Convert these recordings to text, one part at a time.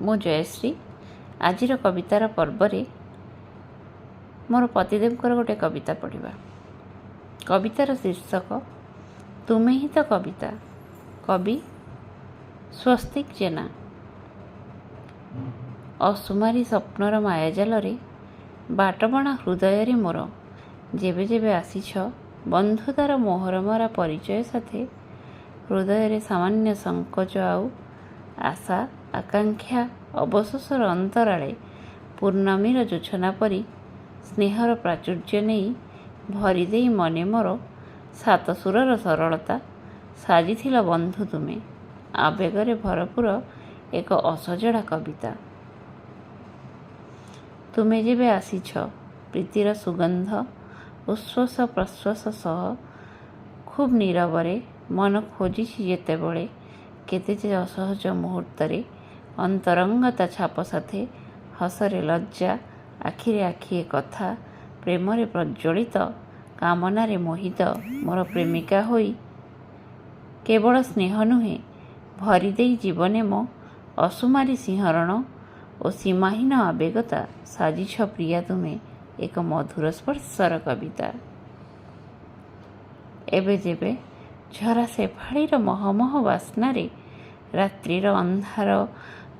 ମୁଁ ଜୟଶ୍ରୀ। ଆଜିର କବିତାର ପର୍ବରେ ମୋର ପତିଦେବଙ୍କର ଗୋଟେ କବିତା ପଢ଼ିବା। କବିତାର ଶୀର୍ଷକ ତୁମେ ହିଁ ତ କବିତା। କବି ସ୍ୱସ୍ତିକ ଜେନା। ଅସୁମାରୀ ସ୍ୱପ୍ନର ମାୟାଜାଲରେ ବାଟବଣା ହୃଦୟରେ ମୋର ଯେବେ ଯେବେ ଆସିଛ ବନ୍ଧୁତାର ମୋହରମରା ପରିଚୟ ସାଥେ ହୃଦୟରେ ସାମାନ୍ୟ ସଙ୍କୋଚ ଆଉ ଆଶା ଆକାଂକ୍ଷା ଅବଶୋଷର ଅନ୍ତରାଳେ ପୂର୍ଣ୍ଣମୀର ଜୋଛନା ପରି ସ୍ନେହର ପ୍ରାଚୁର୍ଯ୍ୟ ନେଇ ଭରିଦେଇ ମନେ ମୋର ସାତସୁରର ସରଳତା ସାଜିଥିଲ ବନ୍ଧୁ ତୁମେ ଆବେଗରେ ଭରପୁର ଏକ ଅସଜଡ଼ା କବିତା। ତୁମେ ଯେବେ ଆସିଛ ପ୍ରୀତିର ସୁଗନ୍ଧ ଉଶ୍ୱାସ ପ୍ରଶ୍ୱାସ ସହ ଖୁବ୍ ନୀରବରେ ମନ ଖୋଜିଛି ଯେତେବେଳେ କେତେ ଯେ ଅସହଜ ମୁହୂର୍ତ୍ତରେ ଅନ୍ତରଙ୍ଗତା ଛାପ ସାଥେ ହସରେ ଲଜ୍ଜା ଆଖିରେ ଆଖିଏ କଥା ପ୍ରେମରେ ପ୍ରଜ୍ୱଳିତ କାମନାରେ ମୋହିତ ମୋର ପ୍ରେମିକା ହୋଇ କେବଳ ସ୍ନେହ ନୁହେଁ ଭରିଦେଇ ଜୀବନେ ମୋ ଅସୁମାରୀ ସିଂହରଣ ଓ ସୀମାହୀନ ଆବେଗତା ସାଜିଛ ପ୍ରିୟା ତୁମେ ଏକ ମଧୁର ସ୍ପର୍ଶର କବିତା। ଏବେ ଯେବେ ଝରା ସେଫାଳିର ମହମହ ବାସ୍ନାରେ ରାତ୍ରିର ଅନ୍ଧାର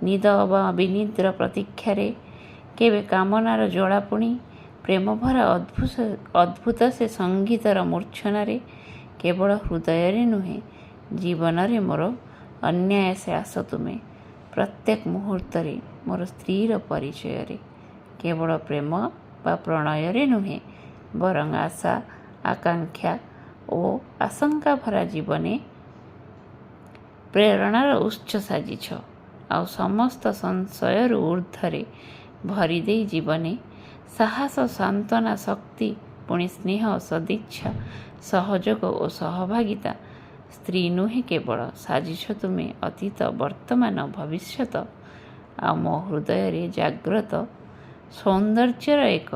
ନିଦ ବା ବିନିଦ୍ର ପ୍ରତୀକ୍ଷାରେ କେବେ କାମନାର ଜ୍ୱାଳାପୁଣି ପ୍ରେମଭରା ଅଦ୍ଭୁତ ସେ ସଙ୍ଗୀତର ମୂର୍ଚ୍ଛନାରେ କେବଳ ହୃଦୟରେ ନୁହେଁ ଜୀବନରେ ମୋର ଅନ୍ୟାୟସେ ଆସ ତୁମେ ପ୍ରତ୍ୟେକ ମୁହୂର୍ତ୍ତରେ ମୋର ସ୍ତ୍ରୀର ପରିଚୟରେ କେବଳ ପ୍ରେମ ବା ପ୍ରଣୟରେ ନୁହେଁ ବରଂ ଆଶା ଆକାଂକ୍ଷା ଓ ଆଶଙ୍କା ଭରା ଜୀବନେ ପ୍ରେରଣାର ଉତ୍ସ ସାଜିଛ ଆଉ ସମସ୍ତ ସଂଶୟରୁ ଊର୍ଦ୍ଧ୍ୱରେ ଭରିଦେଇ ଜୀବନେ ସାହସ ସାନ୍ତ୍ୱନା ଶକ୍ତି ପୁଣି ସ୍ନେହ ସଦିଚ୍ଛା ସହଯୋଗ ଓ ସହଭାଗିତା ସ୍ତ୍ରୀ ନୁହେଁ କେବଳ ସାଜିଛ ତୁମେ ଅତୀତ ବର୍ତ୍ତମାନ ଭବିଷ୍ୟତ ଆଉ ମୋ ହୃଦୟରେ ଜାଗ୍ରତ ସୌନ୍ଦର୍ଯ୍ୟର ଏକ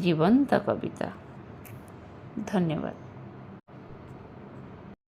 ଜୀବନ୍ତ କବିତା। ଧନ୍ୟବାଦ।